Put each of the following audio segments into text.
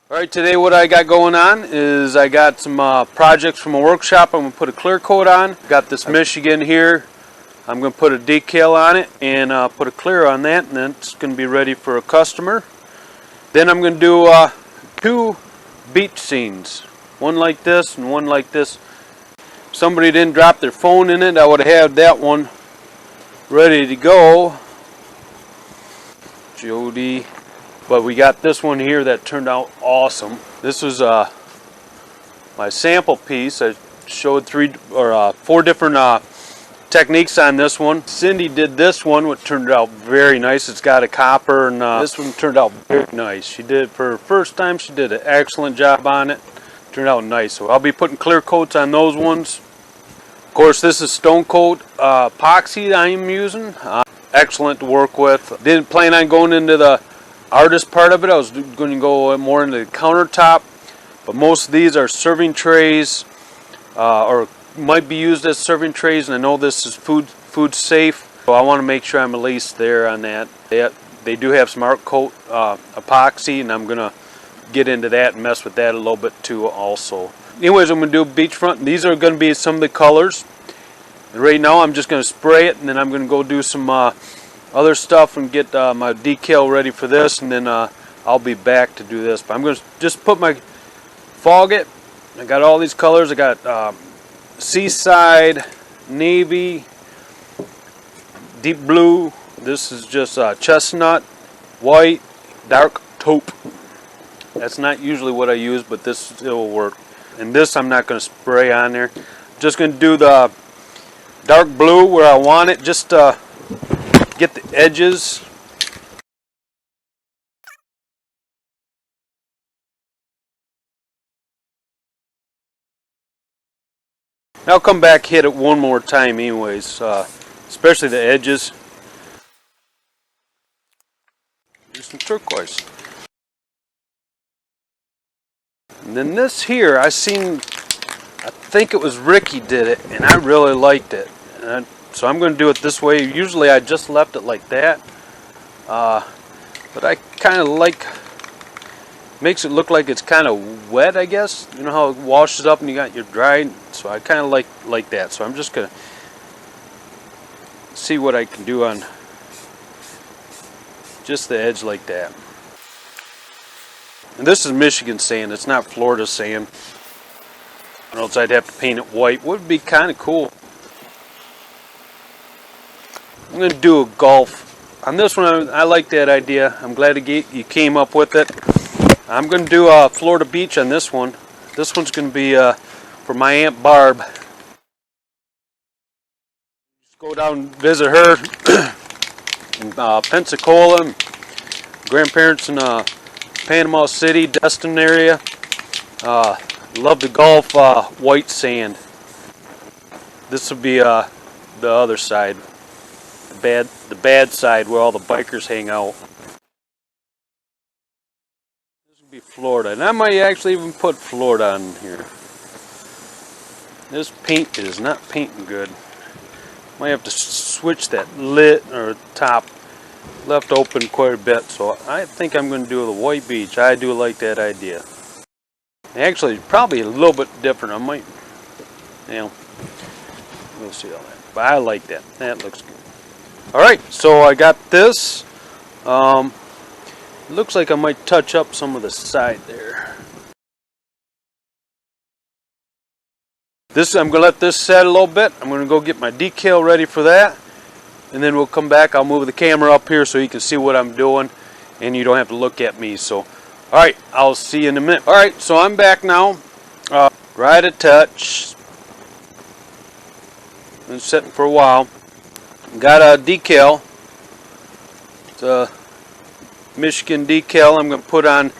Alright, today what I got going on is I got some projects from a workshop. I'm going to put a clear coat on. Got this Michigan here. I'm going to put a decal on it and put a clear on that, and then it's going to be ready for a customer. Then I'm going to do two beach scenes. One like this and one like this. If somebody didn't drop their phone in it, I would have had that one ready to go. Jody. But we got this one here that turned out awesome. This was my sample piece. I showed four different techniques on this one. Cindy did this one, which turned out very nice. It's got a copper, and this one turned out very nice. She did, for her first time, she did an excellent job on it. Turned out nice. So I'll be putting clear coats on those ones. Of course, this is stone coat epoxy I am using. Excellent to work with. Didn't plan on going into the artist part of it. I was going to go more into the countertop, but most of these are serving trays or might be used as serving trays, and I know this is food safe, so I want to make sure I'm at least there on that. They do have some art coat epoxy, and I'm going to get into that and mess with that a little bit too also. Anyways, I'm going to do beachfront. These are going to be some of the colors. And right now I'm just going to spray it, and then I'm going to go do some other stuff and get my decal ready for this, and then I'll be back to do this. But I'm going to just put my fog it. I got all these colors. I got seaside, navy, deep blue. This is just chestnut, white, dark taupe. That's not usually what I use, but this will work. And this I'm not going to spray on there. Just going to do the dark blue where I want it, just get the edges. I'll come back, hit it one more time anyways, especially the edges. Do some turquoise. And then this here, I think it was Ricky did it, and I really liked it. So I'm going to do it this way. Usually I just left it like that, but I kind of makes it look like it's kind of wet, I guess. You know how it washes up and you got your dry, so I kind of like that. So I'm just going to see what I can do on just the edge like that. And this is Michigan sand, it's not Florida sand, or else I'd have to paint it white. Would be kind of cool. I'm going to do a golf. On this one, I like that idea. I'm glad you came up with it. I'm going to do a Florida beach on this one. This one's going to be for my Aunt Barb. Just go down and visit her in Pensacola. Grandparents in Panama City, Destin area. Love the golf white sand. This will be the other side. The bad side where all the bikers hang out. This would be Florida, and I might actually even put Florida on here. This paint is not painting good. Might have to switch that lid or top left open quite a bit, so I think I'm going to do the white beach. I do like that idea. Actually, probably a little bit different. I might, we'll see all that. But I like that. That looks good. Alright, so I got this. Looks like I might touch up some of the side there. I'm going to let this set a little bit. I'm going to go get my decal ready for that. And then we'll come back. I'll move the camera up here so you can see what I'm doing. And you don't have to look at me. So, alright, I'll see you in a minute. Alright, so I'm back now. Right at touch. Been sitting for a while. Got a decal. It's a Michigan decal I'm going to put on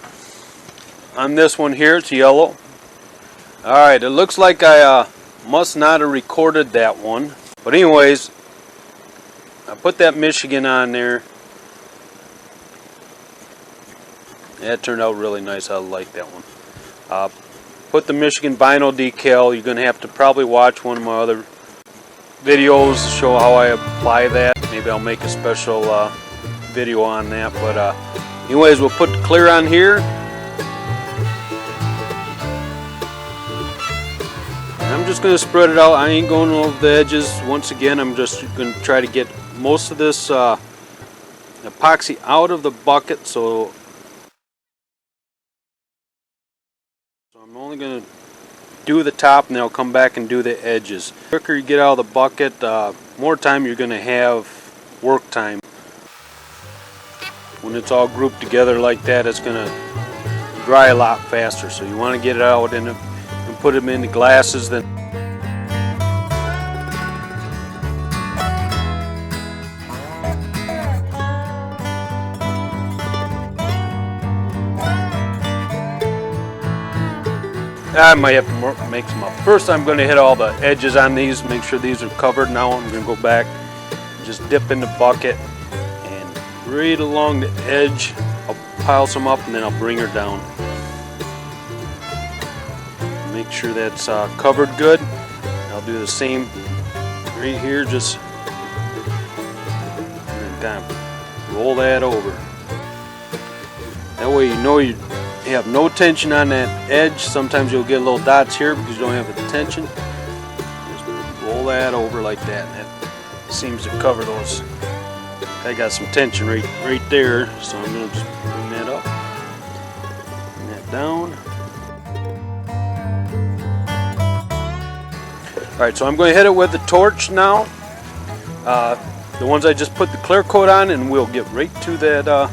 this one here. It's yellow. Alright, it looks like I must not have recorded that one. But anyways, I put that Michigan on there. That turned out really nice. I like that one. Put the Michigan vinyl decal. You're going to have to probably watch one of my other videos to show how I apply that. Maybe I'll make a special video on that. But anyways, we'll put the clear on here. just going to spread it out. I ain't going over the edges. Once again, I'm just going to try to get most of this epoxy out of the bucket, so I'm only going to do the top and then I'll come back and do the edges. The quicker you get out of the bucket, more time you're going to have work time. When it's all grouped together like that, it's going to dry a lot faster, so you want to get it out and put them in the glasses. Then I might have to make some up. First I'm going to hit all the edges on these, make sure these are covered. Now I'm going to go back, just dip in the bucket and right along the edge. I'll pile some up and then I'll bring her down. Make sure that's covered good. I'll do the same right here, just and kind of roll that over. That way you know you have no tension on that edge. Sometimes you'll get little dots here because you don't have the tension. Just roll that over like that, and that seems to cover those. I got some tension right there, so I'm going to just bring that up, bring that down. Alright, so I'm going to hit it with the torch now. The ones I just put the clear coat on, and we'll get right to that.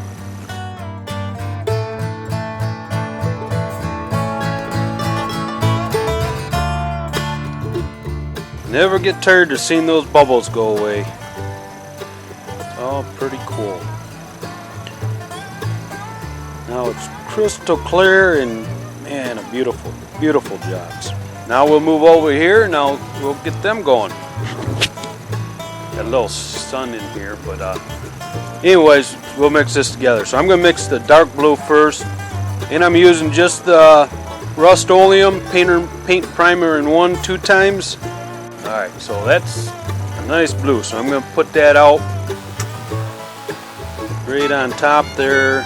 Never get tired of seeing those bubbles go away. Oh, pretty cool. Now it's crystal clear and man, a beautiful, beautiful jobs. Now we'll move over here. Now we'll get them going. Got a little sun in here, but anyways, we'll mix this together. So I'm going to mix the dark blue first, and I'm using just the Rust-Oleum paint primer in 1-2 times. Alright, so that's a nice blue, so I'm going to put that out right on top there.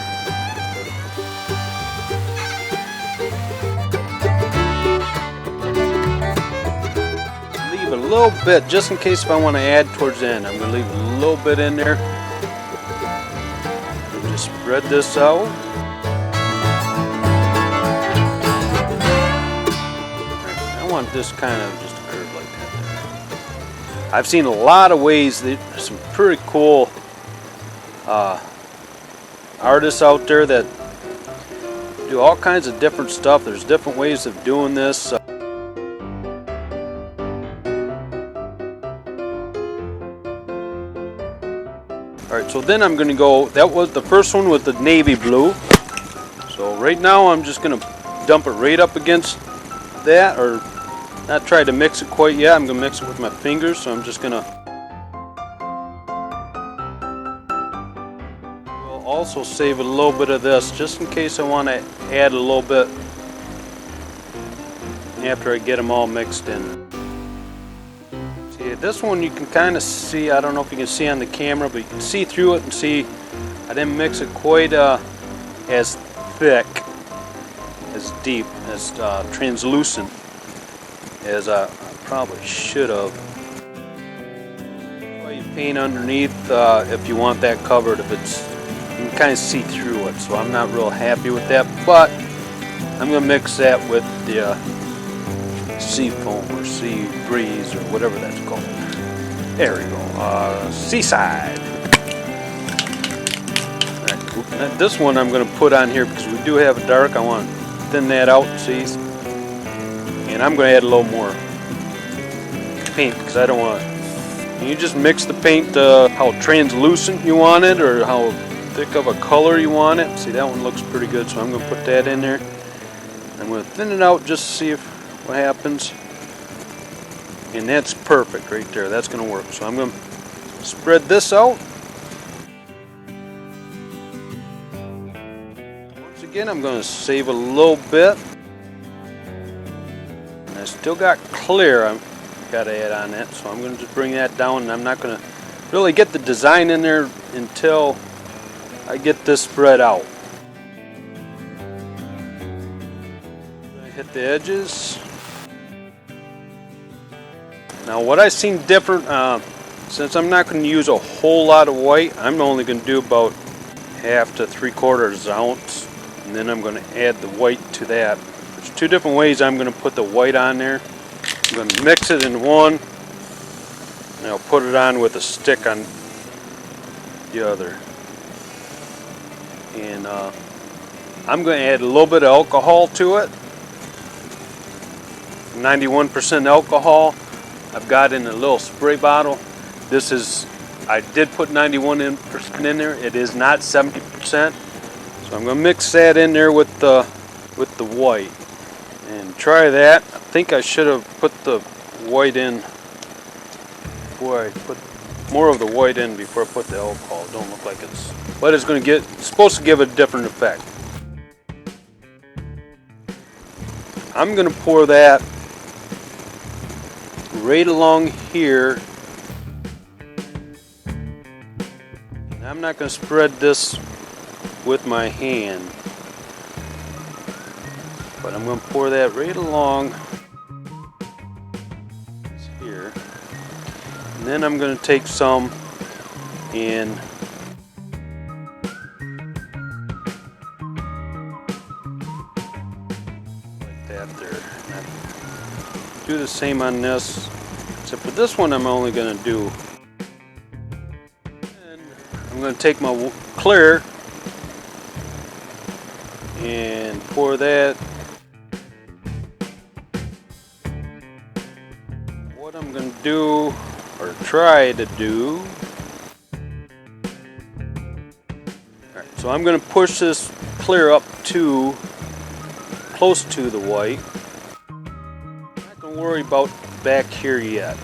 Leave a little bit, just in case if I want to add towards the end. I'm going to leave a little bit in there. Just spread this out. I want this kind of just curve like that. I've seen a lot of ways, there's some pretty cool artists out there that do all kinds of different stuff. There's different ways of doing this. Alright, so then I'm going to go, that was the first one with the navy blue. So right now I'm just going to dump it right up against that, or not try to mix it quite yet. I'm going to mix it with my fingers, so I'm just going to. We'll also save a little bit of this just in case I want to add a little bit after I get them all mixed in. See, this one you can kind of see, I don't know if you can see on the camera, but you can see through it and see I didn't mix it quite as thick, as deep, as translucent as I probably should have. Well, you paint underneath if you want that covered. If it's, you can kind of see through it, so I'm not real happy with that. But I'm going to mix that with the sea foam or sea breeze or whatever that's called. There we go. Seaside. Right. This one I'm going to put on here because we do have a dark. I want to thin that out, see. And I'm going to add a little more paint because I don't want to. You just mix the paint how translucent you want it or how thick of a color you want it. See, that one looks pretty good, so I'm going to put that in there. I'm going to thin it out just to see what happens. And that's perfect right there. That's going to work. So I'm going to spread this out. Once again, I'm going to save a little bit. I still got clear I've got to add on that, so I'm going to just bring that down, and I'm not going to really get the design in there until I get this spread out. I hit the edges. Now what I seen different, since I'm not going to use a whole lot of white, I'm only going to do about 1/2 to 3/4 ounce, and then I'm going to add the white to that. There's 2 different ways I'm going to put the white on there. I'm going to mix it in one, and I'll put it on with a stick on the other. And I'm going to add a little bit of alcohol to it. 91% alcohol. I've got in a little spray bottle. This is, I did put 91% in there. It is not 70%. So I'm going to mix that in there with the white and try that. I think I should have put the white in before I put more of the white in before I put the alcohol. Don't look like it's, but it's going to get, it's supposed to give a different effect. I'm going to pour that right along here. And I'm not going to spread this with my hand, but I'm going to pour that right along here. And then I'm going to take some and like that there. And do the same on this, except for this one I'm only going to do. And I'm going to take my clear and pour that. What I'm going to do, or try to do, alright, so I'm going to push this clear up to close to the white. I'm not going to worry about back here yet.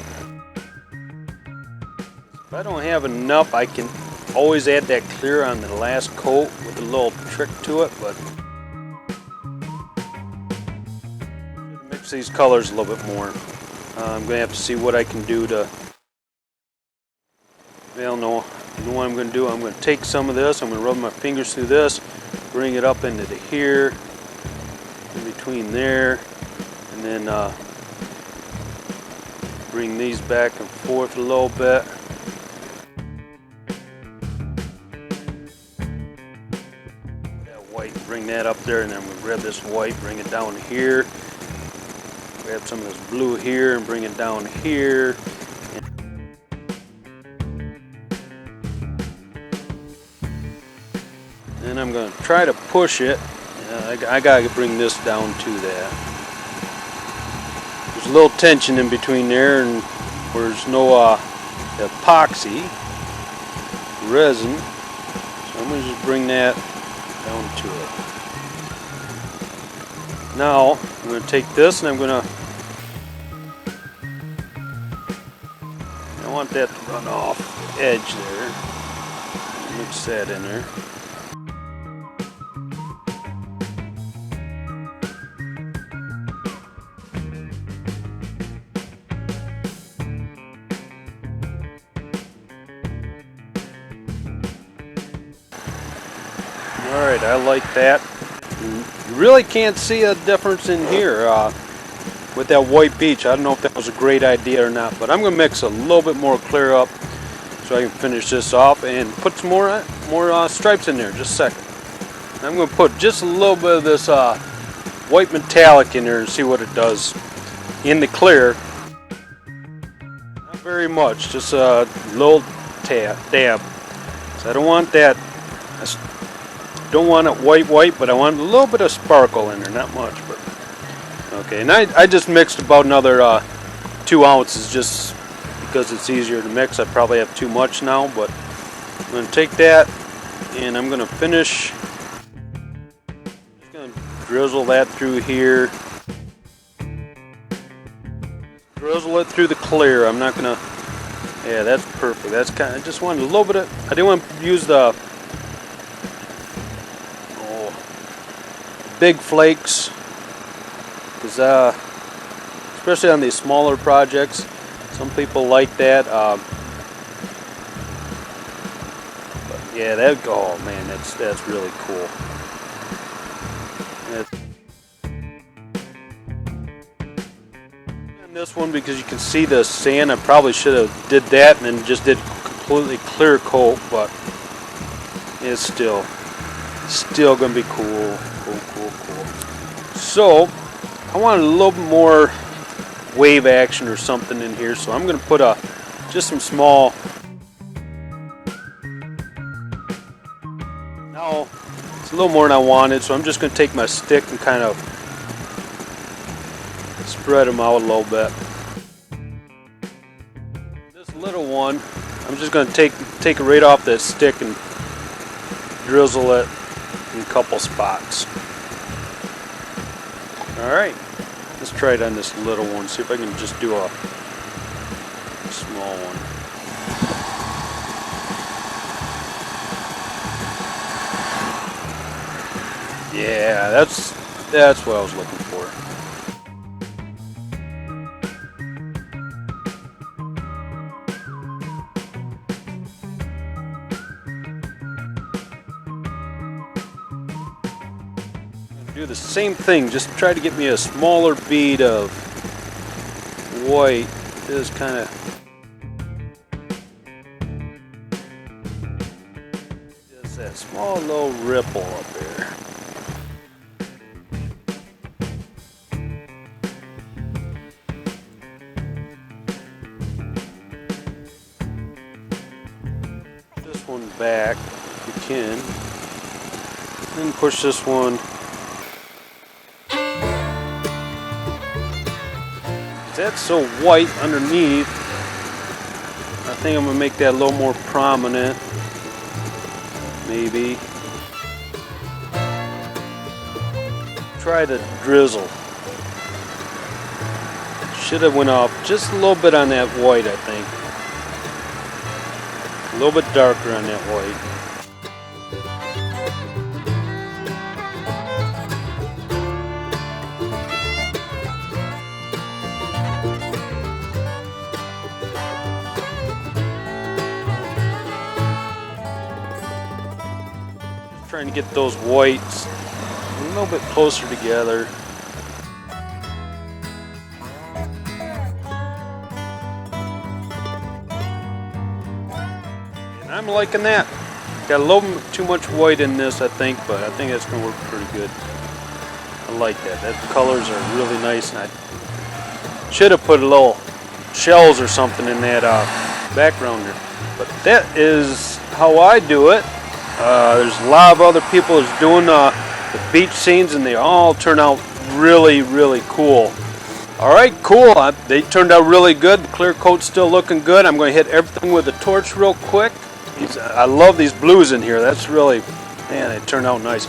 If I don't have enough, I can always add that clear on the last coat with a little trick to it, but mix these colors a little bit more. I'm going to have to see what I can do to, well, no, you know what I'm going to do? I'm going to take some of this, I'm going to rub my fingers through this, bring it up into the here, in between there, and then bring these back and forth a little bit. That white, bring that up there, and then we grab this white, bring it down here. Grab some of this blue here and bring it down here. And I'm going to try to push it. I got to bring this down to that. There's a little tension in between there, and there's no epoxy resin. So I'm going to just bring that down to it. Now I'm going to take this and I'm going to, I want that to run off the edge there. Mix that in there. Alright, I like that. You really can't see a difference in here with that white beach. I don't know if that was a great idea or not, but I'm going to mix a little bit more clear up so I can finish this off and put some more stripes in there. Just a second. I'm going to put just a little bit of this white metallic in there and see what it does in the clear. Not very much, just a little dab. So I don't want that. Don't want it white, but I want a little bit of sparkle in there, not much, but okay. And I just mixed about another 2 ounces just because it's easier to mix. I probably have too much now, but I'm going to take that and I'm going to finish. Just going to drizzle that through here. Drizzle it through the clear. I'm not going to. Yeah, that's perfect. That's kind of. I just wanted a little bit of. I didn't want to use the big flakes, because especially on these smaller projects, some people like that. But yeah, that, oh man, that's really cool. This one because you can see the sand. I probably should have did that and then just did completely clear coat, but it's still gonna be cool. So I wanted a little bit more wave action or something in here, so I'm gonna put just some small. Now it's a little more than I wanted, so I'm just gonna take my stick and kind of spread them out a little bit. This little one, I'm just going to take it right off that stick and drizzle it in a couple spots. Alright, let's try it on this little one, see if I can just do a small one. Yeah, that's what I was looking for. Do the same thing, just try to get me a smaller bead of white. This kind of just that small little ripple up there. This one back if you can, then push this one. That's so white underneath, I think I'm going to make that a little more prominent, maybe. Try to drizzle. Should have went off just a little bit on that white, I think. A little bit darker on that white. Trying to get those whites a little bit closer together. And I'm liking that. Got a little too much white in this, I think, but I think that's going to work pretty good. I like that. That colors are really nice, and I should have put a little shells or something in that background there. But that is how I do it. There's a lot of other people that's doing the beach scenes, and they all turn out really, really cool. Alright, cool. They turned out really good. The clear coat's still looking good. I'm going to hit everything with a torch real quick. I love these blues in here. That's really, man, they turned out nice.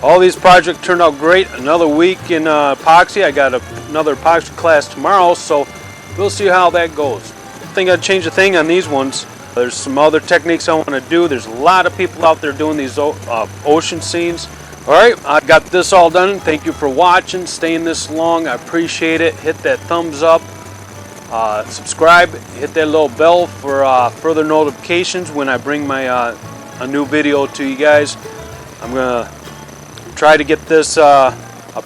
All these projects turned out great. Another week in epoxy. I got another epoxy class tomorrow, so we'll see how that goes. I think I'd change a thing on these ones. There's some other techniques I want to do. There's a lot of people out there doing these ocean scenes. Alright, I got this all done. Thank you for watching, staying this long. I appreciate it. Hit that thumbs up. Subscribe. Hit that little bell for further notifications when I bring my a new video to you guys. I'm going to try to get this a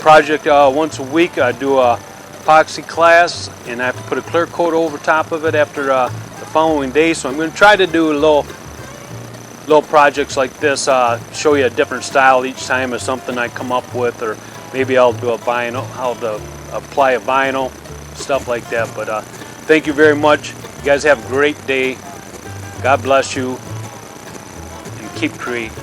project once a week. I do a epoxy class, and I have to put a clear coat over top of it after the following day, so I'm going to try to do little projects like this, show you a different style each time of something I come up with, or maybe I'll do a vinyl, how to apply a vinyl, stuff like that. But thank you very much. You guys have a great day. God bless you, and keep creating.